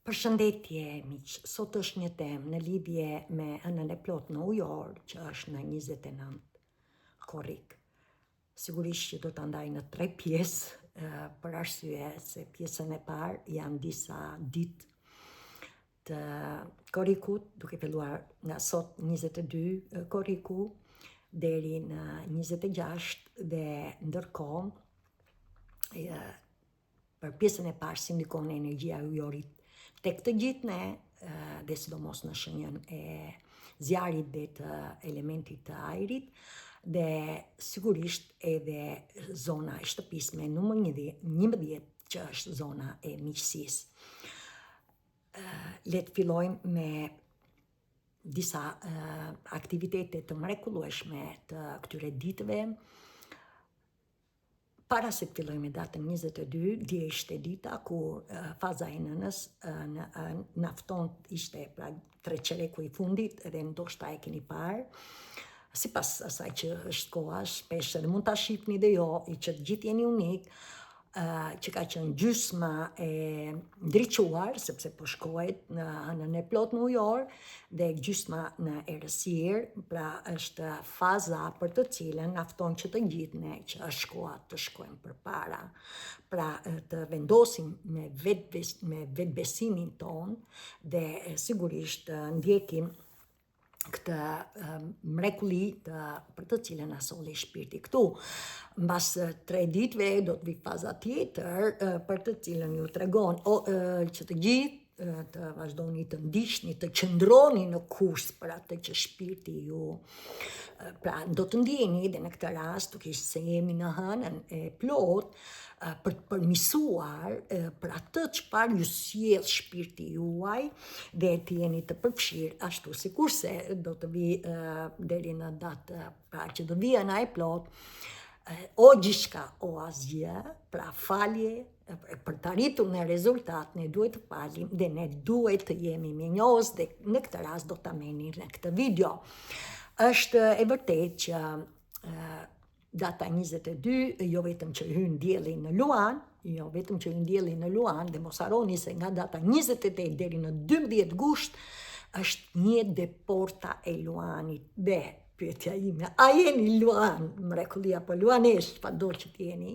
Përshëndetje, miq. Sot është një temë në lidhje me ënën e plot në ujor, që është në 29 korrik. Sigurisht që do ta ndaj në 3 pjesë, për arsye se pjesën e parë janë disa ditë të korrikut, duke filluar nga sot 22 korriku deri në 26 dhe ndërkohë për pjesën e parë si ndikon energjia e ujorit tek të gjithë ne, dhe sidomos në shenjën e zjarit dhe të elementit të ajrit, dhe sigurisht edhe zona e shtëpisë me numër 11, që është zona e miqësisë. Le të fillojmë me disa aktivitete të mrekullueshme të këtyre ditëve. Para se të fillojmë me datën 22, dje ishte dita ku faza e nënës nafton ishte pra 3 çereku i fundit, edhe ndoshta e keni parë. Sipas asaj që është koha, shpesh edhe mund ta shihni dhe jo, i që të gjithë jeni unik, që ka qenë gjysma e ndriçuar, sepse po shkohet në anën e plot në ujor, dhe gjysma në errësirë, pra është faza për të cilën nafton që të gjithë ne që është koha të shkojmë përpara. Pra të vendosim me vetbesimin ton dhe sigurisht ndjekim këtë mrekulli për të cilën na solli shpirti këtu. Mbas 3 ditëve do të vi faza tjetër për të cilën ju tregon që të gjithë të vazhdoni të ndiqni, të qëndroni në kurs për atë që shpirti ju pra do të ndjeni, dhe në këtë rast, duke se jemi në hënën e plot, për të përmirësuar për atë çfarë ju sjell shpirti juaj, dhe të jeni të përfshirë ashtu sikurse do të vi deri në datë pra që do vijë ana e plot, o gjithçka o asgjë, pra falje, për të arritur në rezultat ne duhet të falim dhe ne duhet të jemi mirënjohës, dhe në këtë rast do ta meni në këtë video. Është e vërtetë që data 22 jo vetëm që hyn dielli në Luan, dhe mos harroni se nga data 28 deri në 12 gusht është një deporta e Luanit. Dhe pyetja ime, a jeni Luan, mrekullia po luanesh, pado që t'jeni?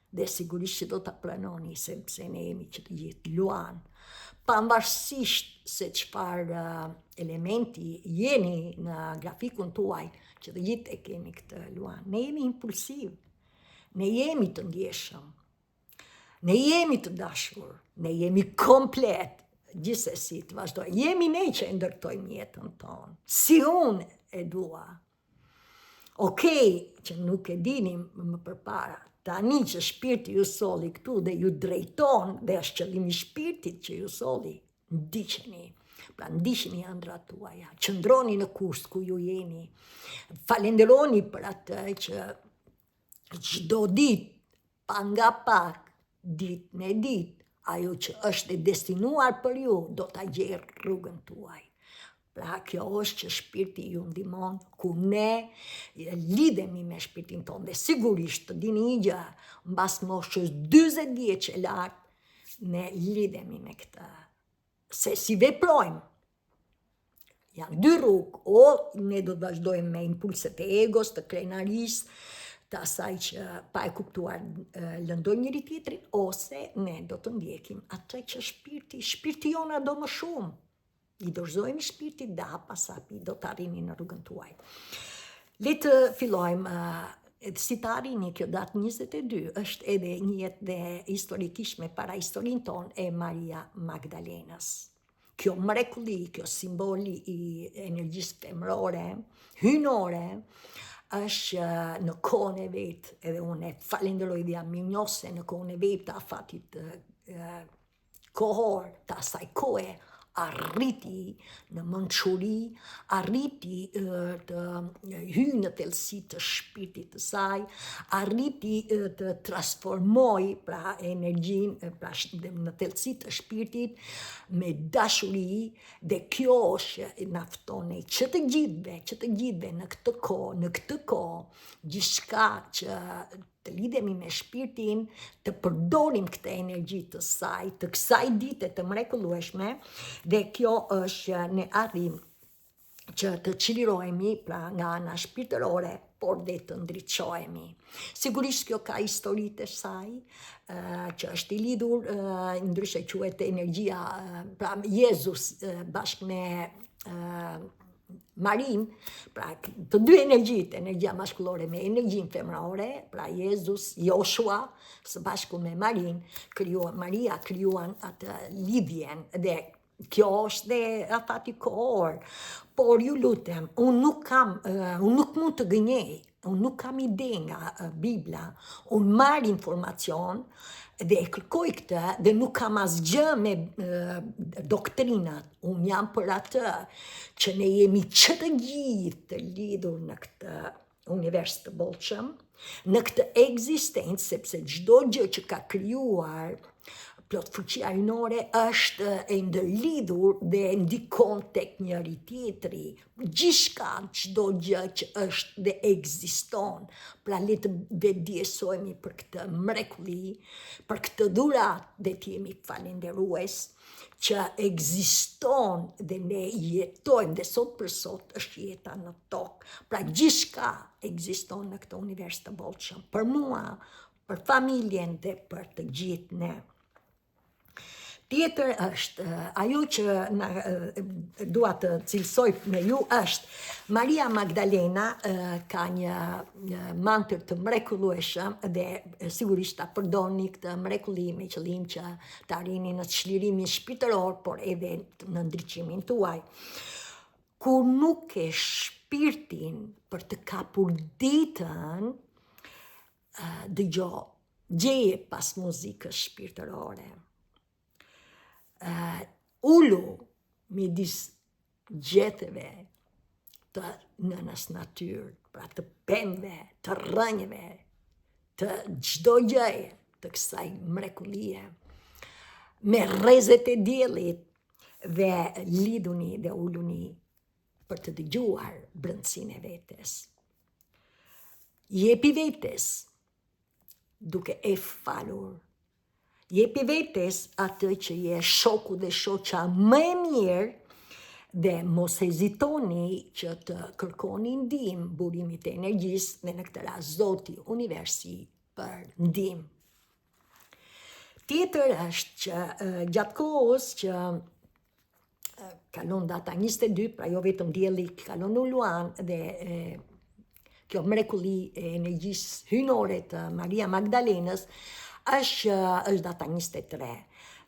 Dhe sigurisht që do ta pranoni, sepse ne jemi që të gjithë Luan. Pavarësisht se çfarë elementi jeni në grafikun tuaj, që të gjithë e kemi këtë Luan. Ne jemi impulsiv, ne jemi të ndjeshëm, ne jemi të dashur, ne jemi komplet, gjithsesi të vazhdoj. Jemi ne që e ndërtojmë jetën tonë, si unë e dua. Okej, që nuk e dinim më përpara, tani që shpirti ju solli këtu dhe ju drejton, dhe është qëllimi i shpirtit që ju solli, ndiqeni. Pra ndiqeni ëndrat tuaja, qëndroni në kurs ku ju jeni, falenderoni për atë që çdo ditë, pa nga pak, ditë me ditë, ajo që është e destinuar për ju, do ta gjejë rrugën tuaj. Pra kjo është që shpirti ju ndihmon, ku ne lidhemi me shpirtin tonë, dhe sigurisht të dini një gjë, mbas moshës 40 vjeç e lart, ne lidhemi me këtë. Se si veprojmë, janë 2 rrugë, o ne do të vazhdojmë me impulset e egos, të krenarisë, të asaj që pa e kuptuar lëndojmë njëri tjetrin, ose ne do të ndjekim atë që shpirti jona do më shumë. I dorëzojmë shpirtit dhe hapasapi do të arrini në rrugën tuaj. Le të fillojmë, si të arrini kjo datë 22, është edhe një jetë dhe historikisht me para historinë tonë e Maria Magdalenës. Kjo mrekulli, kjo simboli i energjisë femrore, hynore, është në kohën e vetë, edhe unë e falenderoj dhe jam mirënjohëse në kohën e vetë të afatit kohor, të asaj kohe, arriti në mençuri, arriti të hyjë në thellësi të shpirtit të saj, arriti të transformoj pra energjinë pra në thellësi të shpirtit me dashuri, dhe kjo është na fton që të gjithëve në këtë kohë, gjithçka që të lidhemi me shpirtin, të përdorim këtë energji të saj, të kësaj dite të mrekullueshme, dhe kjo është ne arrim që të çlirohemi pra nga ana shpirtërore, por dhe të ndriçohemi. Sigurisht kjo ka historitë e saj, që është i lidhur, ndryshe quhet energjia, pra Jezus bashkë me Marin, pra të dy energjitë, energjia maskullore me energjinë femrore, pra Jezus, Joshua, së bashku me Marin, Maria krijuan atë lidhjen, dhe kjo është dhe afati kohor, por ju lutem, unë nuk mund të gënjej, unë nuk kam ide nga Bibla, unë marr informacion dhe e kërkoj këtë, dhe nuk kam asgjë me doktrinat, unë jam për atë që ne jemi që të gjithë të lidhur në këtë univers të bollshëm, në këtë ekzistencë, sepse çdo gjë që ka krijuar plot fuqia hyjnore është e ndërlidhur dhe ndikon tek njëri tjetri. Gjithçka, çdo gjë që është dhe ekziston. Pra le të vetëdijsohemi për këtë mrekulli, për këtë dhuratë, dhe të jemi falendërues që ekziston dhe ne jetojmë, dhe sot për sot është jeta në tokë. Pra gjithçka ekziston në këtë univers të bollshëm. Për mua, për familjen dhe për të gjithë ne. Tjetër është, ajo që dua të cilësoj me ju është, Maria Magdalena ka një mantër të mrekullueshëm dhe sigurisht ta përdorni këtë mrekulli me qëllim që të arrini në çlirimin shpirtëror, por edhe në ndriçimin tuaj. Kur nuk ke shpirtin për të kapur ditën, dëgjoj, gjeje pas muzikës shpirtërore. Ulu midis gjetëve të nënës natyrë, pra të pemëve, të rrënjëve, të çdo gjëje të kësaj mrekullie, me rrezet e diellit, dhe lidhuni dhe uluni për të dëgjuar brëndësinë e vetes. Jepi vetes duke e falur. Jepi vetes atë që je shoku dhe shoqa më e mirë, dhe mos hezitoni që të kërkoni ndihmë, burimit të energjisë, dhe në këtë rast Zoti, universi për ndihmë. Tjetër është që gjatë kohës që kalon data 22, pra jo vetëm dielli kalon në Luan, dhe kjo mrekulli e energjisë hyjnore të Maria Magdalenës, është data 23.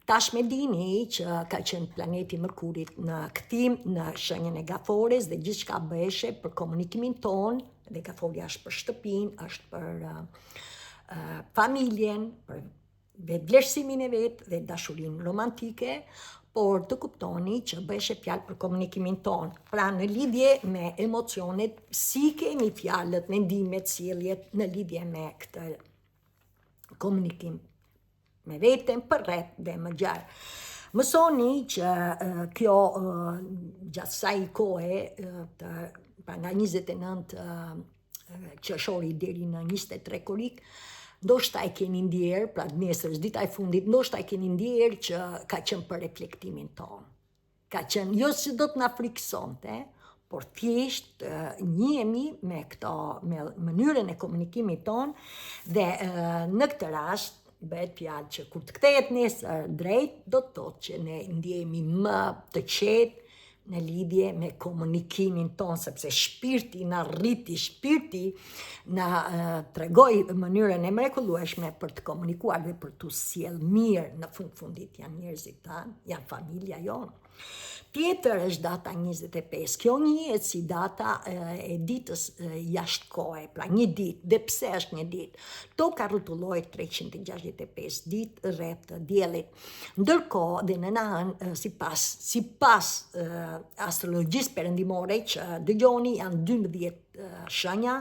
Tash me dini që ka qenë planeti Mërkurit në kthim në shenjën e gafores, dhe gjithçka bëheshe për komunikimin ton, dhe gaforja është për shtëpinë, është për familjen, për vetëvlerësimin e vet dhe dashurinë romantike, por të kuptoni që bëheshe fjalë për komunikimin ton. Pra në lidhje me emocionet, si kemi fjalët, mendimet, sjelljet në lidhje me këtë komunikim me veten, për rreth dhe më gjarë. Mësoni që kjo gjatë saj kohe, nga 29 qershori deri në 23 korik, ndoshta e keni ndjerë, pra nesër është dita e fundit, ndoshta e keni ndjerë që ka qenë për reflektimin ton. Ka qenë, jo që do të na friksonte, por thjesht njihemi me mënyrën e komunikimit ton, dhe në këtë rast bëhet fjalë që kur të kthehet nesër drejt, do të thotë që ne ndjehemi më të qetë në lidhje me komunikimin ton, sepse shpirti na rriti, shpirti na tregoi mënyrën e mrekullueshme për të komunikuar dhe për të sjellë mirë. Në fundit janë njerëzit tanë, janë familja jonë. Tjetër është data 25. Kjo njihet si data e ditës jashtë kohe, pra një ditë. Dhe pse është një ditë? Toka rrotullohet 365 ditë rreth diellit. Ndërkohë, dhe në anë sipas astrologjisë perëndimore që dëgjoni, janë 12 shenja,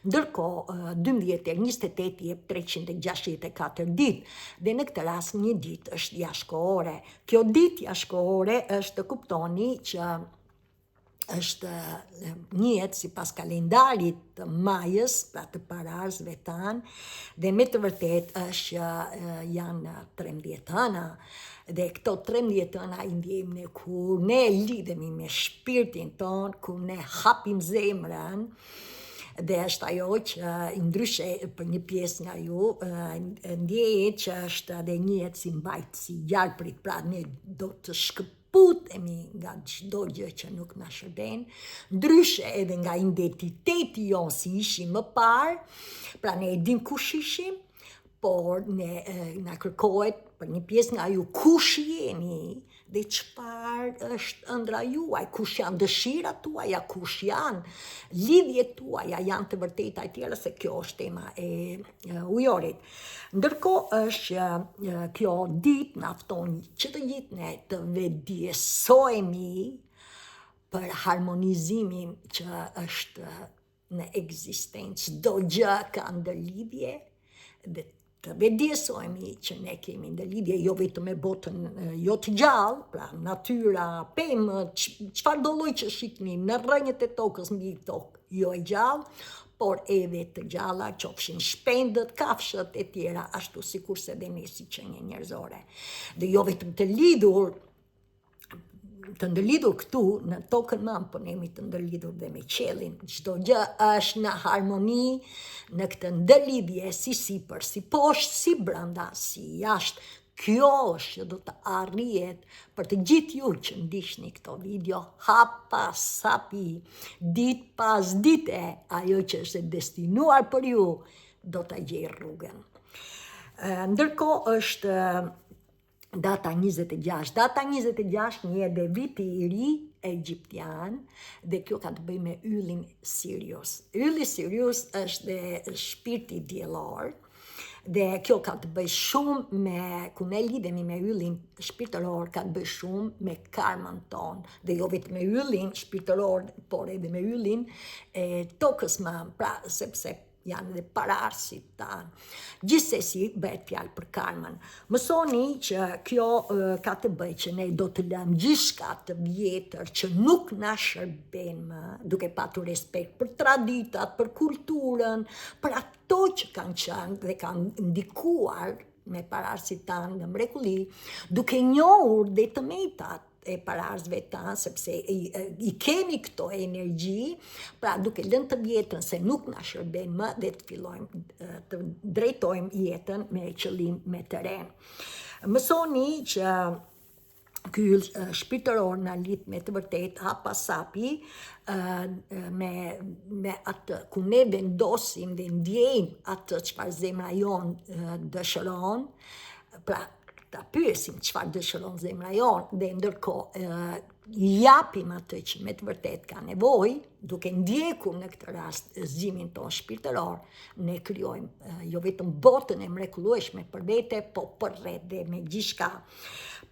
ndërkohë 12 e 28 jep 364 ditë, dhe në këtë rast një ditë është jashtëkohore. Kjo ditë jashtëkohore është, të kuptoni që është njët si pas kalendarit të majës, pra të pararzve tanë, dhe me të vërtet është janë 13 hëna, dhe këto 13 hëna i ndjejmë ne kur ne lidhemi me shpirtin tonë, kur ne hapim zemrën, dhe është ajo që ndryshe për një pjesë nga ju ndjehet që është edhe njët si mbajtë si gjarprit, pra ne do të shkëputemi nga çdo gjë që nuk na shërben, ndryshe edhe nga identiteti jonë si ishim më parë, pra ne e dim kush ishim, por ne na kërkohet për një pjesë nga ju kush jeni dhe çfarë është ëndra juaj, kush janë dëshirat tuaja, kush janë lidhjet tuaja, janë të vërteta e tjera, se kjo është tema e ujorit. Ndërkohë është kjo ditë na fton që të gjithë ne të vetëdijsohemi për harmonizimin që është në ekzistencë. Çdo gjë ka ndërlidhje dhe të vetëdijsohemi që ne kemi ndërlidhje jo vetëm me botën jo të gjallë, pra natyra, pemët, çfarë do lloj që shikni në rrënjët e tokës mbi tokë jo e gjallë, por edhe të gjalla, qofshin shpendët, kafshët e tjera, ashtu sikurse dhe ne si qenie njerëzore. Dhe jo vetëm të ndërlidhur këtu në tokën mëmb, por ne jemi të ndërlidhur dhe me qiellin. Çdo gjë është në harmoni, në këtë ndërlidhje si sipër, si poshtë, si brenda, si jashtë. Kjo është që do të arrihet për të gjithë ju që ndiqni këto video hap pas hapi, ditë pas dite, ajo që është destinuar për ju do ta gjejë rrugën. Ndërkohë është data 26. Data 26 një dhe viti i ri egjiptian, dhe kjo ka të bëjë me yllin Sirius. Ylli Sirius është dhe shpirti diellor, dhe kjo ka të bëjë shumë me, ku ne lidhemi me yllin shpirtëror, ka të bëjë shumë me karmën tonë, dhe jo vetëm me yllin shpirtëror, por edhe me yllin tokës mëmb, pra sepse janë dhe pararësit tanë. Gjithsesi bëhet fjalë për karmën. Mësoni që kjo ka të bëjë që ne do të lëmë gjithçka të vjetër që nuk na shërben më, duke patur respekt për traditat, për kulturën, për ato që kanë qenë dhe kanë ndikuar me pararësit tanë në mrekulli, duke njohur dhe të metat e pararzve tanë, sepse i kemi këto energji, pra duke lënë të vjetën se nuk na shërben më dhe të fillojmë të drejtojmë jetën me qëllim me teren. Mësoni që ky yll shpirtëror na lidh me të vërtet hap pas hapi me atë ku ne vendosim dhe ndjejmë atë çfarë zemra jonë dëshiron, pra ta pyesim çfarë dëshiron zemra jonë dhe ndërkohë japim atë që me të vërtet ka nevojë, duke ndjekur në këtë rast zgjimin tonë shpirtëror, ne krijojmë jo vetëm botën e mrekullueshme për vete, po për rreth dhe me gjithçka.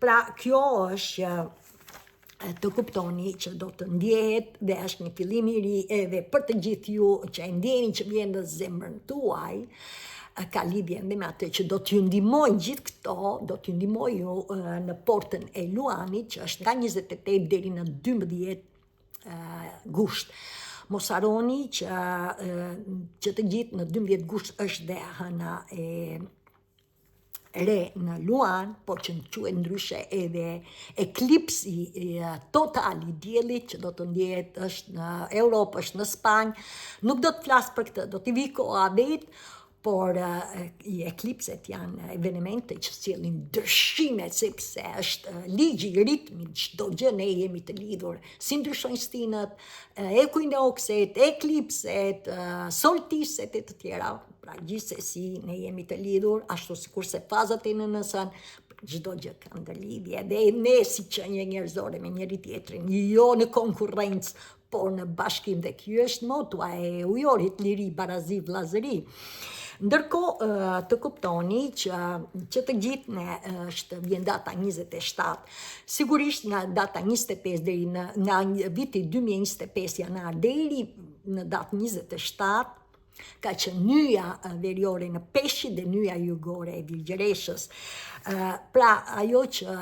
Pra kjo është të kuptoni që do të ndjehet dhe është një fillim i ri edhe për të gjithë ju që e ndjeni që vjen në zemrën tuaj, ka lidhje me atë që do t'ju ndihmojnë gjithë këto, do t'ju ndihmoj ju në portën e Luanit, që është nga 28 deri në 12 gusht. Mos harroni që të gjithë në 12 gusht është dhe hëna e re në Luan, por që quhet ndryshe edhe eklipsi total i diellit që do të ndjehet është në Europë, është në Spanjë. Nuk do të flas për këtë, do t'i vi koha vet, por i eklipset janë evente që sjellin ndryshime, sepse është ligji i ritmit, çdo gjë ne jemi të lidhur, si ndryshojnë stinët, ekuinokset, eklipset, solstiset e të tjera. Pra gjithsesi ne jemi të lidhur, ashtu sikurse fazat e nënësën, çdo gjë ka ndërlidhje, dhe ne si qenie njerëzore me njëri tjetrin, jo në konkurrencë, por në bashkim, dhe kjo është motua e ujorit, liri, barazi, vllazëri. Ndërkohë të kuptoni që të gjithë ne vjen data 27. Sigurisht nga data 25 deri nga viti 2025 janar deri në datë 27 ka qenë nyja veriore në Peshqit dhe nyja jugore e Virgjëreshës. Pra ajo që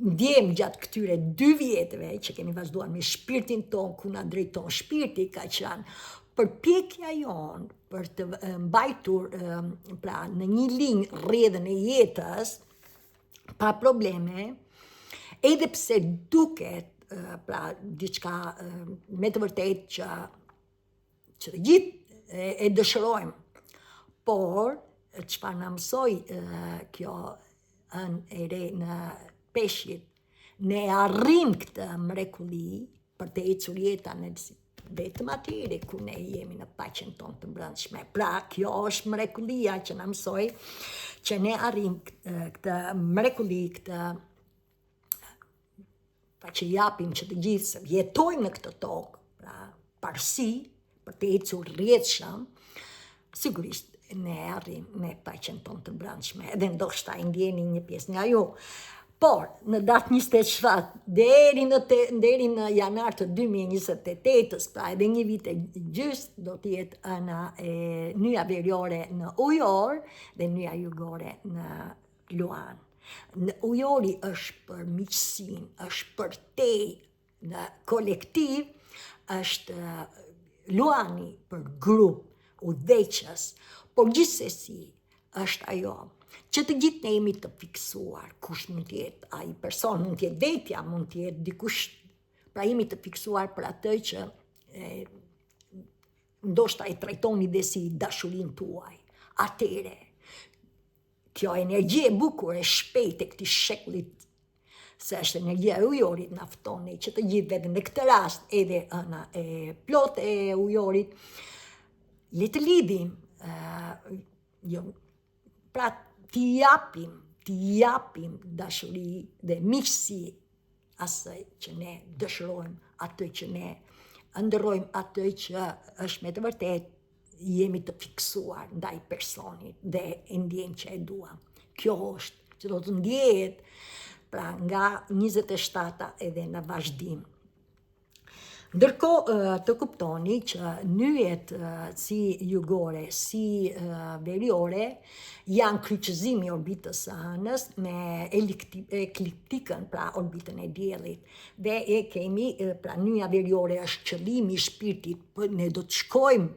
ndjem gjatë këtyre 2 vjetëve që kemi vazhduar me shpirtin ton, ku na drejton shpirti, ka qenë përpjekja jonë për të mbajtur pra në një linjë rrjedhën e jetës pa probleme, edhe pse duket pra diçka me të vërtet që të gjithë e dëshirojmë, por çfarë na mësoi kjo e re në peshqit, ne arrim këtë mrekulli për të ecur jeta në vetëm atyre ku ne jemi në paqen tonë të brendshme. Pra, kjo është mrekullia që na mësoi që ne arrim këtë mrekulli, këtë pra që japim që të gjithë se jetojmë në këtë tokë, pra parësi për të ecur rrjedhshëm, sigurisht ne arrim me paqen tonë të brendshme, edhe ndoshta i ndjeni një pjesë nga ju. Por, në datë 27, deri në janar të 2028, pra edhe një vit e gjys, do t'jetë ana nyja veriore në Ujor dhe nyja jugore në Luan. Në Ujori është për miqësin, është për te në kolektiv, është Luani për grup, udhëheqës, por gjithsesi është ajo që të gjithë ne jemi të fiksuar, kush mund të jetë ai person, mund të jetë vetja, mund të jetë dikush, pra jemi të fiksuar për atë që ndoshta e trajtoni dhe si dashurinë tuaj. Atëre, kjo energji e bukur e shpejtë e këtij shekullit, se është energjia e Ujorit, na ftoni që të gjithë edhe në këtë rast edhe ana e plot e Ujorit, le të lidhim, pra t'i japim dashuri dhe miqësi asaj që ne dëshirojmë, atë që ne ndërrojmë, atë që është me të vërtet jemi të fiksuar ndaj personit dhe e ndjejmë që e duam. Kjo është që do të ndjehet pra nga 27 edhe në vazhdim. Ndërkohë të kuptoni që nyjet si jugore, si veriore, janë kryqëzimi i orbitës së hënës me ekliptikën, pra orbitën e diellit. Dhe e kemi, pra nyja veriore është qëllimi i shpirtit, ne do të shkojmë,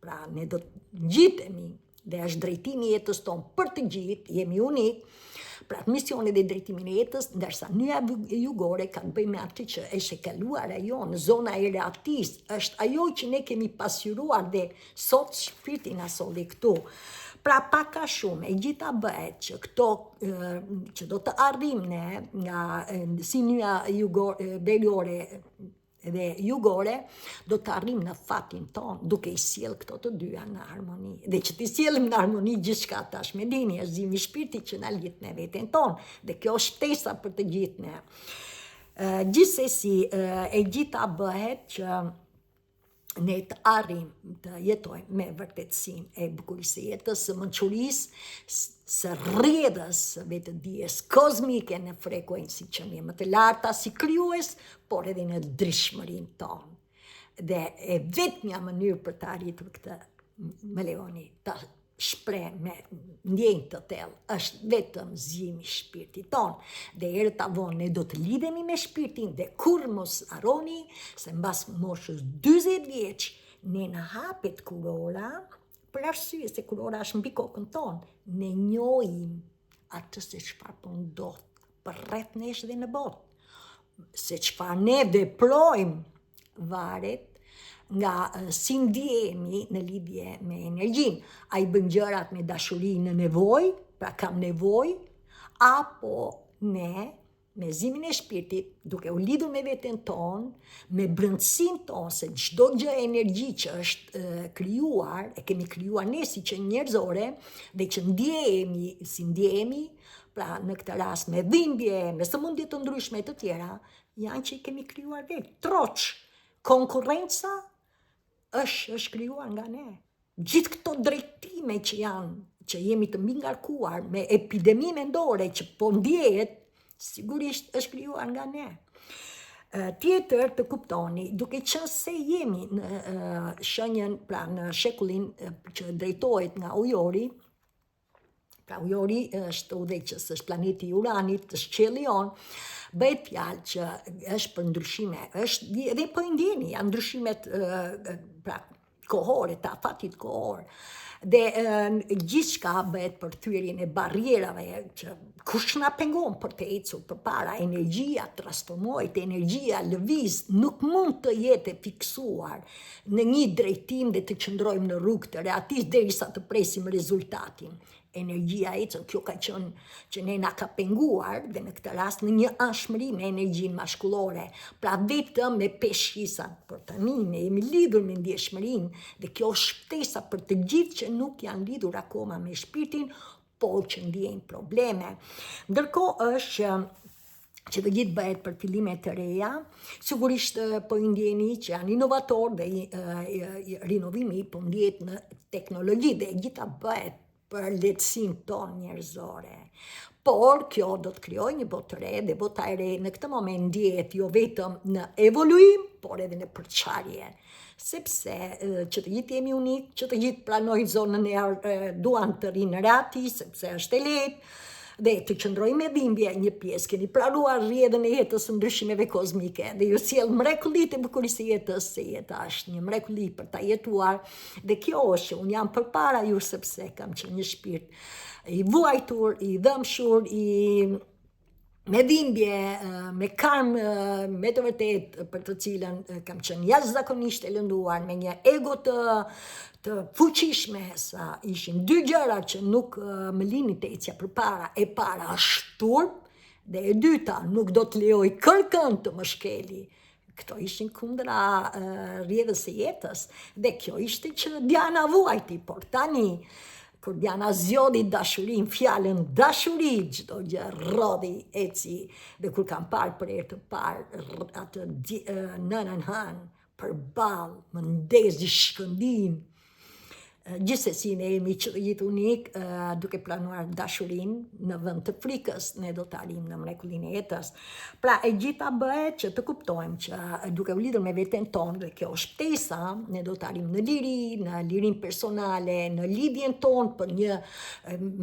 pra ne do të ngjitemi, dhe është drejtimi i jetës tonë për të gjithë, jemi unik. Pra misioni dhe drejtimin e jetës, ndërsa nyja jugore ka të bëjë me atë që është e kaluar ajo në zona e reaktis, është ajo që ne kemi pasqyruar dhe sot shpirti na solli këtu. Pra pak a shumë e gjitha bëhet që këto që do të arrim ne nga si nyja veriore dhe jugore, do të arrim në fatin ton, duke i sjell këto të dyja në harmoni. Dhe që t'i sjellim në harmoni gjithçka tash me dini, është zimi i shpirtit që na lidh me veten ton, dhe kjo është shtesa për të gjithë ne. Gjithsesi, e gjitha bëhet që ne të arrim të jetojmë me vërtetësinë e bukurisë së jetës, së mençurisë, së rrjedhës së vetëdijes kozmike në frekuencë që ne më të larta si krijues, por edhe në dritshmërinë tonë. Dhe e vetmja mënyrë për të arritur këtë, më lejoni ta shpreh me ndjenjë të tillë, është vetëm zgjimi i shpirtit tonë. Dhe herë ta vonë ne do të lidhemi me shpirtin dhe kur mos harroni se mbas moshës 40 vjeç ne na hapet kurora, për arsye se kurora është mbi kokën tonë, ne njohim atë se çfarë po ndodh përreth nesh dhe në botë. Se çfarë ne veprojmë varet nga si ndjehemi në lidhje me energjinë. A i bën gjërat me dashuri në nevojë, pra kam nevojë, apo ne me zimin e shpirtit, duke u lidhur me veten tonë, me brendësinë tonë, se çdo gjë energji që është krijuar, e kemi krijuar ne si që njerëzore, dhe që ndjehemi si ndjehemi, pra në këtë rast me dhimbje, me sëmundje të ndryshme të tjera, janë që i kemi krijuar vetë. Troç, konkurrenca është krijuar nga ne. Gjithë këto drejtime që janë, që jemi të mbi ngarkuar me epidemi mendore që po ndjehet, sigurisht është krijuar nga ne. Tjetër të kuptoni, duke qenë se jemi në shenjën, pra në shekullin që drejtohet nga Ujori, Pra ujori është udhëheqës, është planeti i Uranit, është qielli jon, bëhet fjalë që është për ndryshime, është edhe po i ndjeni, janë ndryshimet pra kohore, të afatit kohor. Dhe gjithçka bëhet për thyrjen e barrierave që kush na pengon për të ecur përpara, energjia transformohet, energjia lëviz, nuk mund të jetë fiksuar në një drejtim dhe të qëndrojmë në rrugë të rehatis derisa të presim rezultatin. Energjia ecën, kjo ka qenë që ne na ka penguar dhe në këtë rast në një anshmëri me energjinë maskullore. Pra vetëm me peshqisa, por tani ne jemi lidhur me ndjeshmërinë dhe kjo është shtesa për të gjithë që nuk janë lidhur akoma me shpirtin, por që ndjejnë probleme. Ndërkohë është që të gjithë bëhet për fillime të reja, sigurisht po i ndjeni që janë inovator dhe rinovimi po ndjehet në teknologji dhe gjitha bëhet për lehtësinë tonë njerëzore. Por kjo do të krijojë një botë të re dhe bota e re në këtë moment ndjehet jo vetëm në evoluim, por edhe në përçarje. Sepse që të gjithë jemi unik, që të gjithë pranojnë zonën duan të rinë rati, sepse është e lehtë, dhe të qëndrojmë me dhimbje një pjesë, keni pranuar rrjedhën e jetës së ndryshimeve kozmike dhe ju sjell mrekullitë e bukurisë së jetës, se jeta është një mrekulli për ta jetuar, dhe kjo është që unë jam përpara ju sepse kam qenë një shpirt i vuajtur, i dëmshur, me dhimbje, me karmë, me të vërtet për të cilën kam qenë jashtëzakonisht e lënduar, me një ego të fuqishme, sa ishin dy gjëra që nuk më lini të ecja përpara. E para është turp dhe e dyta nuk do të lejoj kërkën të më shkeli. Këto ishin kundra rrjedhës së jetës dhe kjo ishte që Diana vuajti, por tani kur Diana zjodhi dashurin, fjalën dashuri, çdo gjë rrodhi, eci, dhe kur kam parë për herë të parë atë nënën hënë përballë, më ndezi shkëndin. Gjithsesi ne jemi që të gjithë unik, duke planuar dashurin në vend të frikës, ne do të arrijmë në mrekullinë e jetës. Pra e gjitha bëhet që të kuptojmë që duke u lidhur me veten tonë dhe kjo shtesa, ne do të arrijmë në liri, në lirinë personale, në lidhjen tonë për një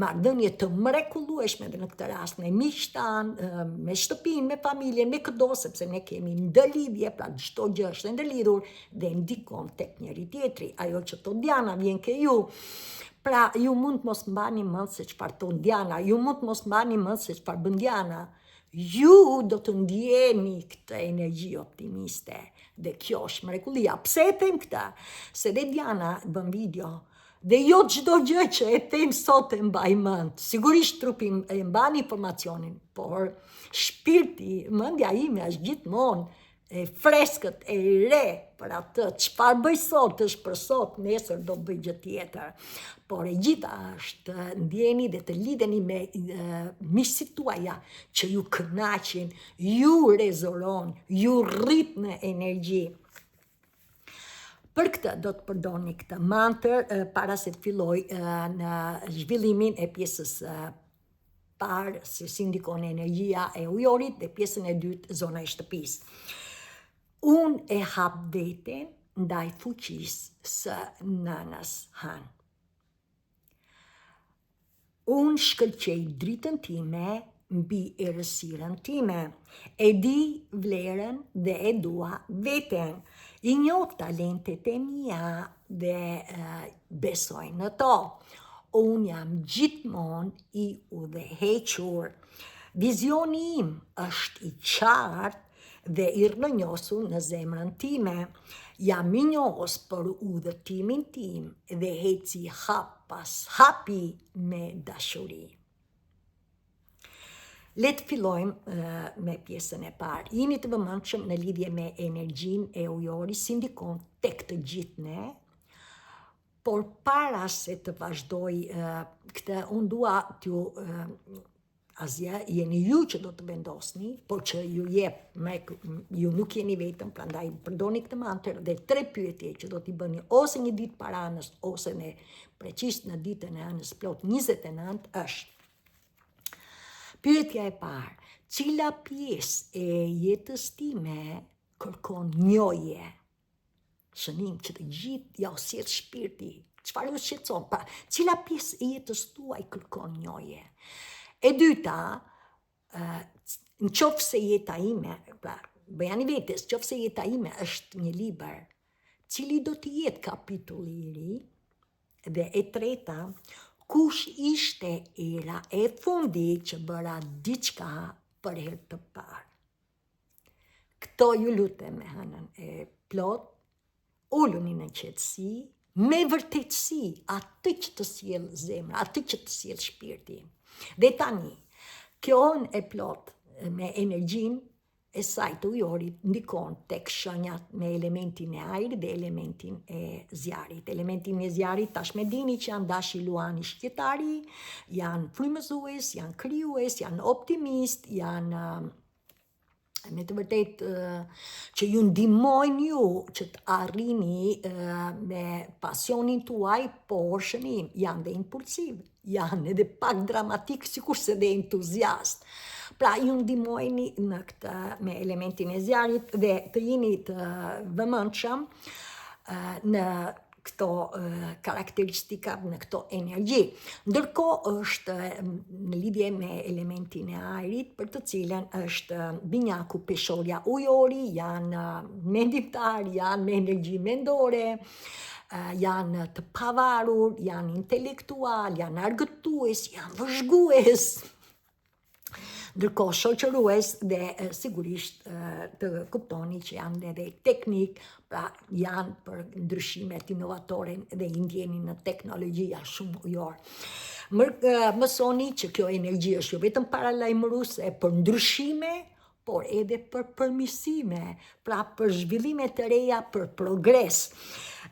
marrëdhënie të mrekullueshme dhe në këtë rast me miqtan, me shtëpinë, me familjen, me çdo, sepse ne kemi ndërlidhje, pra çdo gjë është ndërlidhur dhe ndikon tek njëri tjetri. Ajo që thot Diana vjen ke ju. Pra ju mund të mos mbani mend se çfarë thon Diana, ju mund të mos mbani mend se çfarë bën Diana. Ju do të ndjeni këtë energji optimiste dhe kjo është mrekullia. Pse e them këtë? Se dhe Diana bën video dhe jo çdo gjë që e them sot e mbaj mend. Sigurisht trupi e mban informacionin, por shpirti, mendja ime është gjithmonë e freskët, e re për atë, çfarë bëj sot është për sot, nesër do bëj gjë tjetër. Por e gjitha është ndjeni dhe të lidheni me miqësit tuaja që ju kënaqin, ju rezoron, ju rrit në energji. Për këtë do të përdorni këtë mantër para se të filloj në zhvillimin e pjesës parë, se si ndikon energjia e ujorit, dhe pjesën e dytë, zona e shtëpisë. Unë e hap veten ndaj fuqisë së nënës hënë. Unë shkëlqej dritën time mbi errësirën time. E di vlerën dhe e dua veten. I njoh talentet e mia dhe besoj në to. Unë jam gjithmonë i udhëhequr. Vizioni im është i qartë dhe i rrënjosur në zemrën time. Jam i njohës për udhëtimin tim dhe heci hap pas hapi me dashuri. Le të fillojmë me pjesën e parë. Jeni të vëmendshëm në lidhje me energjinë e ujorit, si ndikon tek të gjithë ne. Por para se të vazhdoj këtë, unë dua t'ju asgjë, jeni ju që do të vendosni, por që ju jep, ju nuk jeni vetëm, prandaj përdorni këtë mantër dhe 3 pyetje që do t'i bëni ose një ditë para anës, ose në preqisht në ditën e anës plot 29 është. Pyetja e parë, cila pjesë e jetës time kërkon njohje? Shënim që të gjithë ja u sjell shpirti, Çfarë ju shqetëson? Pra, cila pjesë e jetës tuaj kërkon njohje? E dyta, në qoftë se jeta ime, pra, bëjani vetes, qoftë se jeta ime është një libër, cili do të jetë kapitulli i ri? Dhe e treta, kush ishte era e fundit që bëra diçka për herë të parë? Këto ju lutem me hënën e plot, ulluni në qetësi, me vërtetësi, atë që të sjell zemra, atë që të sjell shpirti. Dhe tani, kjo hënë e plot me energjinë e saj të ujorit ndikon tek shenjat me elementin e ajrit dhe elementin e zjarit. Elementin e zjarit tash me dini që janë dashi luani shqetari, janë frymëzues, janë krijues, janë optimist, janë me të vërtet që ju ndihmojnë ju që të arrini me pasionin tuaj, por shënim, janë dhe impulsiv, janë edhe pak dramatik, sikurse dhe entuziast. Pra, ju ndihmojni në këtë me elementin e zjarit dhe të jeni të vëmendshëm në këto karakteristika, në këto energji. Ndërkohë është në lidhje me elementin e ajrit, për të cilën është binjaku, peshorja, ujori, janë mendimtar, janë me energji mendore, janë të pavarur, janë intelektual, janë argëtues, janë vëzhgues. Ndërkohë shoqërues dhe sigurisht të kuptoni që janë edhe teknik, pra janë për ndryshimet inovatore dhe i ndjeni në teknologjia shumë ujor. Mësoni që kjo energji është jo vetëm paralajmëruese për ndryshime, por edhe për përmirësime, pra për zhvillime të reja, për progres.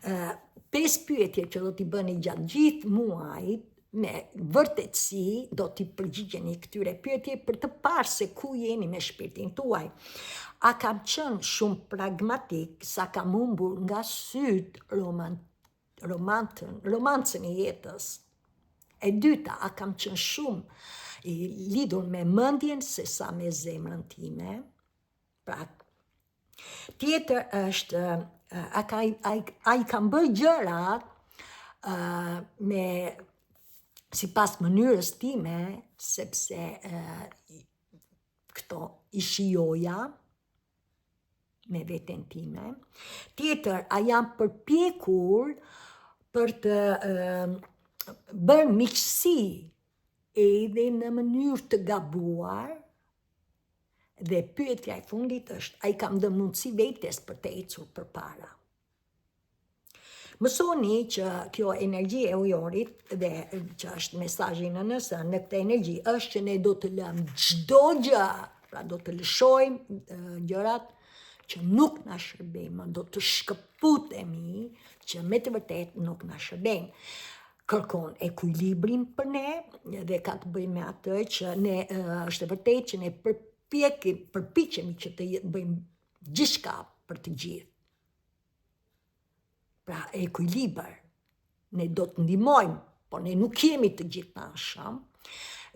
5 pyetje që do t'i bëni gjatë gjithë muajit, me vërtetësi do t'i përgjigjeni këtyre pyetje për të parë se ku jeni me shpirtin tuaj. A kam qenë shumë pragmatik sa kam humbur nga syt romancën e jetës? E dyta, a kam qenë shumë i lidhur me mendjen se sa me zemrën time? Pra, tjetër është, a i kam bërë gjërat me sipas mënyrës time, sepse këto i shijoja me veten time. Tjetër, a jam përpjekur për të bërë miqësi edhe në mënyrë të gabuar? Dhe pyetja e fundit është, a i kam dhënë mundësi vetes për të ecur përpara? Mësoni që kjo energji e ujorit dhe që është mesazhi në nëse në këtë energji është që ne do të lëmë çdo gjë, pra do të lëshojmë gjërat që nuk na shërbejnë, do të shkëputemi që me të vërtet nuk na shërbejnë. Kërkon ekuilibrin për ne dhe ka të bëjë me atë që ne është e vërtet që ne përpiqemi që të bëjmë gjithçka për të gjithë. Pra, ekuilibër, ne do të ndihmojmë, por ne nuk jemi të gjithanshëm.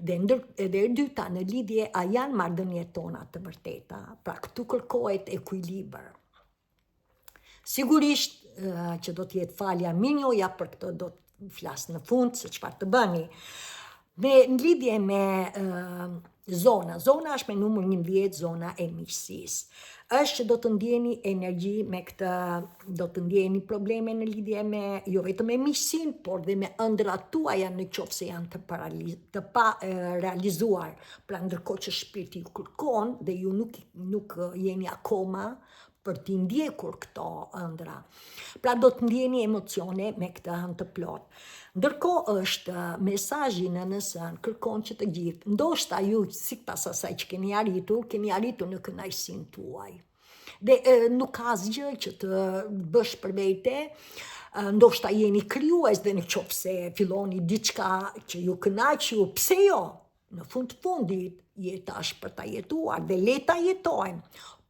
Dhe e dyta, në lidhje a janë marrëdhëniet tona të vërteta, pra këtu kërkohet ekuilibër. Sigurisht që do të jetë falja minjoja, për këtë do të flas në fund se çfarë të bëni. Në lidhje me zona është me numër 11 zona e miqësisë. Është që do të ndjeni energji me këtë, do të ndjeni probleme në lidhje me, jo vetëm me miqësinë, por dhe me ëndrat tuaja në qoftë se janë të pa realizuar. Pra ndërkohë që shpirti ju kërkon dhe ju nuk jeni akoma për t'i ndjekur këto ëndra. Pra do të ndjeni emocione me këtë hënë të plot. Ndërkohë është mesazhi në nësën kërkon që të gjithë, ndoshta ju sipas asaj që keni arritur në kënaqësinë tuaj. Dhe nuk ka asgjë që të bësh për vete, ndoshta jeni krijues dhe në qoftë se filloni diçka që ju kënaq ju, pse jo? Në fundit jeta është për ta jetuar dhe le ta jetojmë.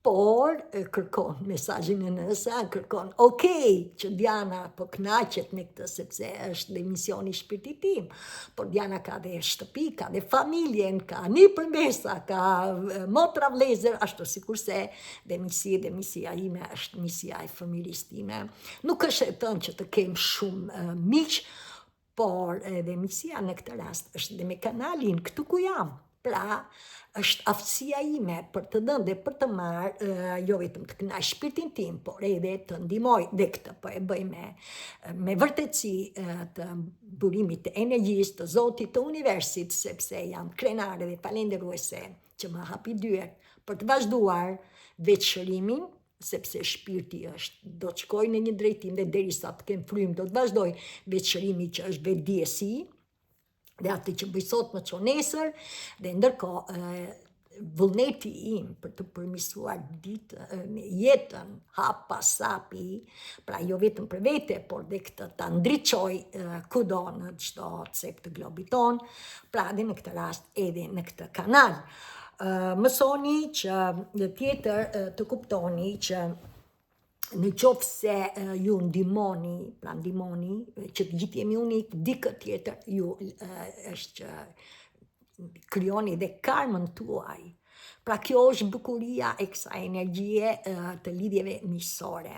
por kërkon mesazhin e nësa, kërkon që Diana po kënaqet me këtë sepse është dhe misioni i shpirtit tim, por Diana ka dhe shtëpi, ka dhe familjen, ka një përmbesa, ka motra vlezër, ashtu sikurse dhe misia ime është misia e familjes time. Nuk është e thënë që të kem shumë miq, por edhe misia në këtë rast është dhe me kanalin këtu ku jam. Pra, është aftësia ime për të dhënë dhe për të marrë, jo vetëm të kënaq shpirtin tim, por edhe të ndihmoj, dhe këtë po e bëj me vërtetësi të burimit të energjisë të Zotit të universit, sepse jam krenare dhe falenderuese që më hapi dyert për të vazhduar veçërimin, sepse shpirti do të shkoj në një drejtim dhe derisa të kem frymë do të vazhdoj veçërimi që është vetdiesi, dhe atë që bëj sot më çon nesër, dhe ndërkohë vullneti im për të përmirësuar jetën hap pas hapi, pra jo vetëm për vete, por dhe këtë ta ndriçoj kudo në çdo cep të globit ton, pra dhe në këtë rast edhe në këtë kanal. Mësoni që tjetër të kuptoni që në qoftë se ju ndihmoni, pra ndihmoni, që të gjithë jemi unik, dikë tjetër ju është që krijoni dhe karmën tuaj. Pra kjo është bukuria e kësaj energjie të lidhjeve miqësore.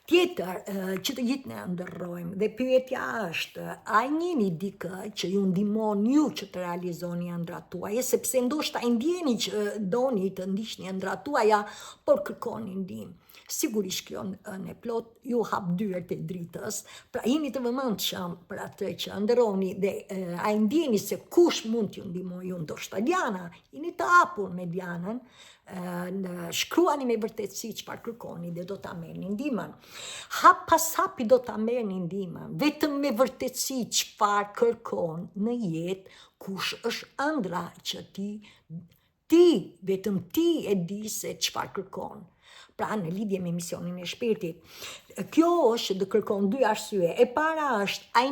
Tjetër, që të gjithë ne ndërrojmë, dhe pyetja është, a njeni dikë që ju ndihmon ju që të realizoni ëndrat tuaja, sepse ndoshta i ndjeni që doni të ndiqni ëndrat tuaja, por kërkoni ndihmë. Sigurisht kjo në plot ju hap dyert e dritës, pra jeni të vëmendshëm për atë që ndërroni dhe a i ndjeni se kush mund t'ju ndihmojë ju, ndoshta Diana, jeni të hapur me Dianën, shkruani me vërtetësi çfarë kërkoni dhe do ta merrni ndihmën. Hap pas hapi do ta merrni ndihmën, vetëm me vërtetësi çfarë kërkon në jetë, kush është ëndra që ti vetëm ti e di se çfarë kërkon. Pra në lidhje me misionin e shpirtit. Kjo është dhe kërkon dy arsye. E para është, a i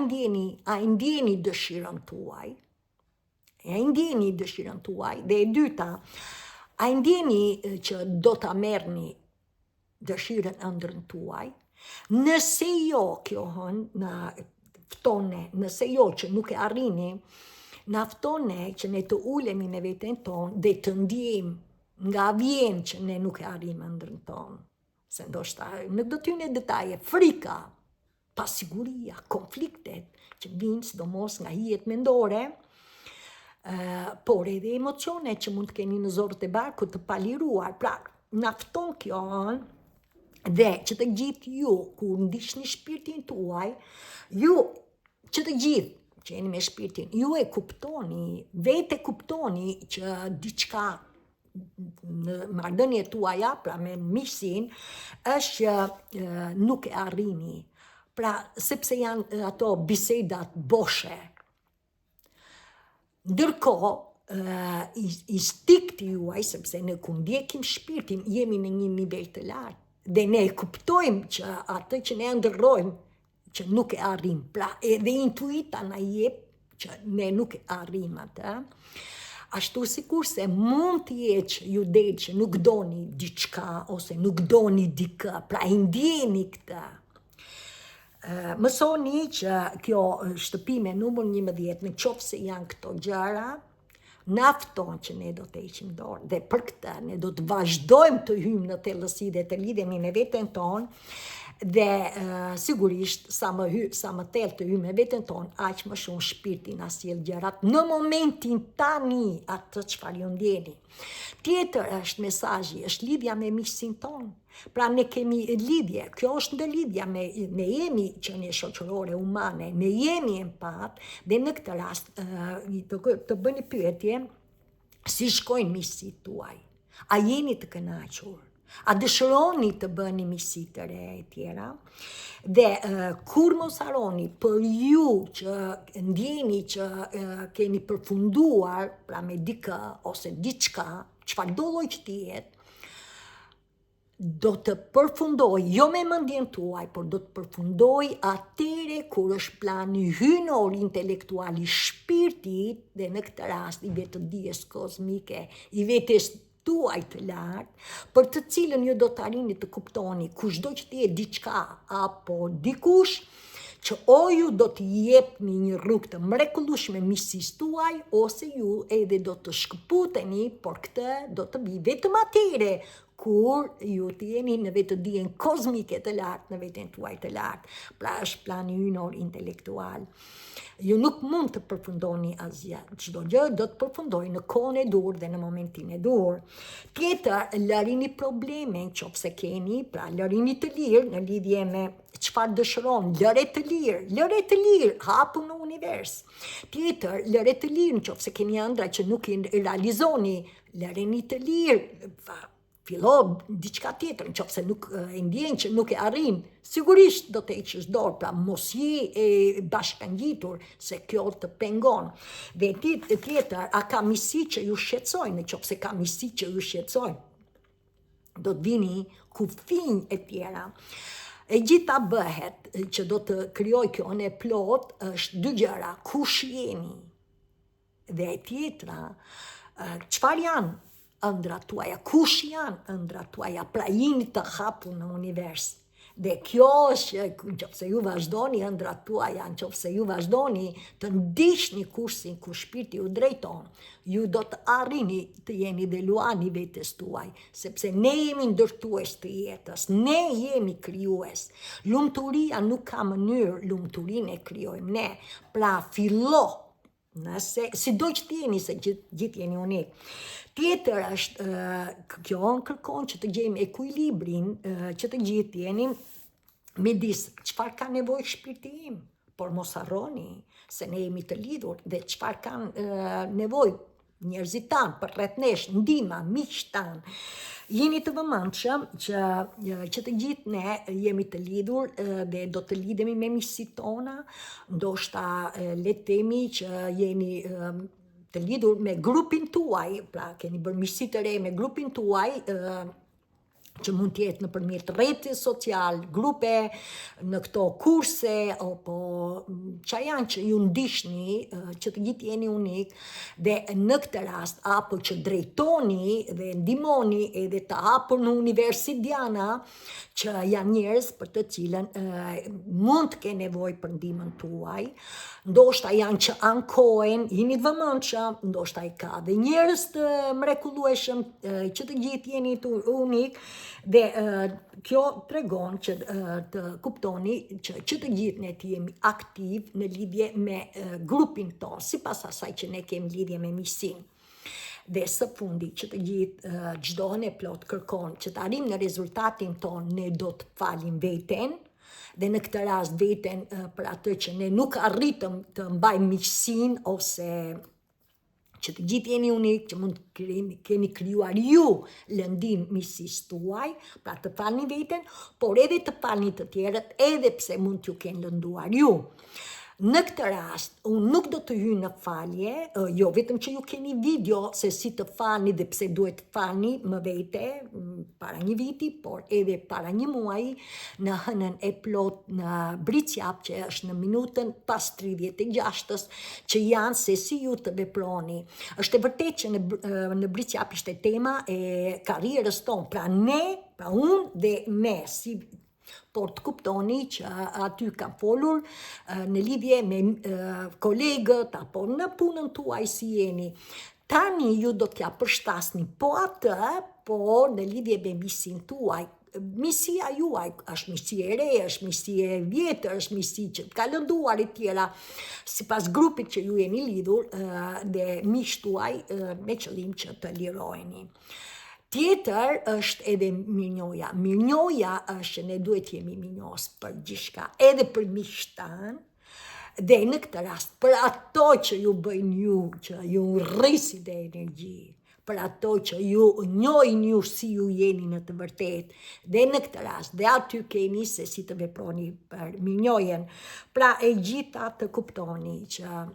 ndjeni dëshirën tuaj? Dhe e dyta, a i ndjeni që do ta merrni dëshirën ëndrën tuaj? Nëse jo, kjo na ftone, nëse jo që nuk e arrini, na ftone që ne të ulemi me veten tonë dhe të ndjejmë nga vjen që ne nuk e arrim ëndrrën tonë. Se ndoshta në do t'ynë detaje, frika, pasiguria, konfliktet që vinë sidomos nga hijet mendore, por edhe emocione që mund të keni në zorët e barkut të paliruar. Pra, na fton kjo dhe që të gjithë ju, kur ndiqni shpirtin tuaj, ju që të gjithë që jeni me shpirtin, ju e kuptoni, vetë kuptoni që diçka në marrëdhëniet tuaja, pra me miqsin, është që nuk e arrini. Pra, sepse janë ato bisedat boshe. Ndërkohë, instikti juaj, sepse ne kur ndjekim shpirtin, jemi në një nivel të lartë. Dhe ne kuptojmë që atë që ne ndërrojmë, që nuk e arrim. Pra, edhe intuita na jep që ne nuk e arrim atë. Ashtu sikurse mund të jetë që ju del që nuk doni diçka ose nuk doni dikë, pra i ndjeni këtë. Mësoni që kjo shtëpime numër 11, në qoftë se janë këto gjëra, na fton që ne do të heqim dorë. Dhe për këtë ne do të vazhdojmë të hyjmë në thellësi dhe të lidhemi me veten tonë, dhe sigurisht sa më thellë të hyjmë me veten tonë, aq më shumë shpirti na sjell gjërat në momentin tani atë çfarë ju ndjeni. Tjetër është mesazhi, është lidhja me miqsin tonë. Pra ne kemi lidhje, kjo është ndërlidhja ne jemi qenie shoqërore umane, ne jemi empat, dhe në këtë rast të bëni pyetje, si shkojnë miqësitë tuaj? A jeni të kënaqur? A dëshironi të bëni miqësi të re e tjera? Dhe kur mos harroni për ju që ndjeni që keni përfunduar, pra me dikë ose diçka, çfarë do lloj që të jetë, do të përfundoj, jo me mendjen tuaj, por do të përfundoj atyre kur është plani hynor intelektual i shpirtit, dhe në këtë rast i vetë dijes kozmike, i vetes tuaj të lartë, për të cilën ju do të arrini të kuptoni kushdo që të jetë diçka apo dikush, që o ju do të jepni një rrugë të mrekullueshme miqësisë tuaj, ose ju edhe do të shkëputeni, por këtë do të vi vetëm atyre kur ju të jeni në vetëdijen kozmike të lartë, në veten tuaj të lartë, pra është plani hyjnor intelektual. Ju nuk mund të përfundoni asgjë, çdo gjë do të përfundojë në kohën e dur dhe në momentin e dur. Tjetër, lërini probleme nëse keni, pra lërini të lirë në lidhje me çfarë dëshiron, lëre të lirë, hapu në univers. Tjetër, lëre të lirë nëse keni ëndra që nuk i realizoni, lëreni të lirë, fillo diçka tjetër, nëse nuk e ndjen që nuk e arrin, sigurisht do të heqësh dorë, pra mos je e bashkangjitur se kjo të pengon. Dhe tjetër, a ka miqësi që ju shqetësojnë, nëse ka miqësi që ju shqetësojnë, do të vini kufij e tjera. E gjitha bëhet që do të krijoj kjo në plot është dy gjëra, kush jeni, dhe e tjetra, çfarë janë ëndrat tuaja, kush janë ëndrat tuaja, pra jini të hapur në univers. Dhe kjo është, nëse ju vazhdoni ëndrat tuaja, nëse ju vazhdoni të ndiqni kursin ku shpirti ju drejton, ju do të arrini të jeni dhe luani vetes tuaj, sepse ne jemi ndërtues të jetës, ne jemi krijues. Lumturia nuk ka mënyrë, lumturinë e krijojmë ne. Pra fillo, nëse sido që t'jeni, se gjithë jeni unik. Tjetër është, kjo kërkon që të gjejmë ekuilibrin, që të gjithë jeni midis çfarë ka nevojë shpirti im, por mos harroni se ne jemi të lidhur, dhe çfarë kanë nevojë njerëzit tanë, për rreth nesh, ndihma, miqtë tanë. Jeni të vëmendshëm që të gjithë ne jemi të lidhur dhe do të lidhemi me miqësitë tona, ndoshta le të themi që jeni të lidhur me grupin tuaj, pra keni bërë miqësi të re me grupin tuaj, që mund të jetë nëpërmjet rrjetit social, grupe, në këto kurse, apo që janë që ju ndiqni, që të gjithë jeni unik, dhe në këtë rast, apo që drejtoni dhe ndihmoni edhe të hapur në universi Diana, që janë njerëz për të cilën mund të kenë nevojë për ndihmën tuaj, ndoshta janë që ankohen, jeni të vëmendshëm, ndoshta i ka dhe njerëz të mrekullueshëm, që të gjithë jeni unik, dhe kjo tregon që të kuptoni që të gjithë ne të jemi aktiv në lidhje me grupin tonë, sipas asaj që ne kemi lidhje me miqësinë. Dhe së fundi, që të gjithë çdo e plot kërkon që të arrijmë në rezultatin tonë, ne do të falim veten, dhe në këtë rast veten për atë që ne nuk arritëm të mbajmë miqësinë, ose që të gjithë jeni unik, që mund të keni krijuar ju lëndim miqësisë tuaj, pra të falni veten, por edhe të falni të tjerët, edhe pse mund t'ju kenë lënduar ju. Në këtë rast, unë nuk do të hyj në falje, jo vetëm që ju keni video se si të falni dhe pse duhet të falni më vete, para një viti, por edhe para një muaji, në hënën e plot në Bricjap, që është në minutën pas 36, që janë se si ju të veproni. Është e vërtet që në Bricjap ishte tema e karrierës tonë, pra unë dhe ne, si por të kuptoni që aty kam folur në lidhje me kolegët, apo në punën tuaj si jeni. Tani ju do t'ja përshtasni po atë, por në lidhje me miqësinë tuaj. Miqësia juaj është miqësi e re, është miqësi e vjetër, është miqësi që ka lënduar e tjera, sipas grupit që ju jeni lidhur dhe miqtë tuaj, me qëllim që të liroheni. Tjetër është edhe mirënjohja. Mirënjohja është që ne duhet jemi mirënjohës për gjithçka, edhe për miqtë tanë, dhe në këtë rast, për ato që ju bëjnë ju, që ju rrisin dhe energji, për ato që ju njohin ju si ju jeni në të vërtet, dhe në këtë rast, dhe aty keni se si të veproni për mirënjohjen. Pra e gjitha të kuptoni që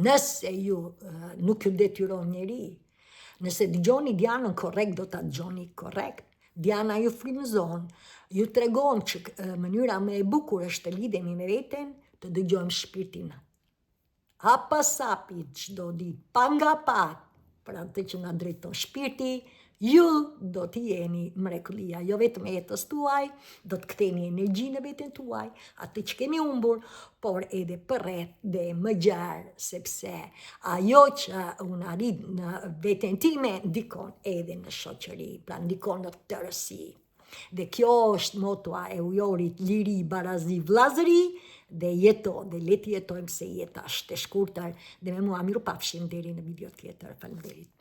nëse ju nuk ju detyron njeri, nëse dëgjoni Dianën korrekt, do ta dëgjoni korrekt. Diana ju frymëzon, ju tregon që mënyra më e bukur është të lidhemi me veten, të dëgjojmë shpirtin. Hapa sapi çdo ditë, pa nga pak, për atë që na drejton shpirti, ju do t'i jeni mrekullia, jo vetëm jetës tuaj, do të ktheni energjinë në veten tuaj, atë që keni humbur, por edhe përreth dhe më gjarë, sepse ajo që unë arrit në veten time ndikon edhe në shoqëri, pra ndikon në tërësi. Dhe kjo është motoa e ujorit liri, barazi, vllazëri, dhe le të jetojmë se jeta është e shkurtër, dhe me mua mirupafshim deri në video tjetër. Faleminderit.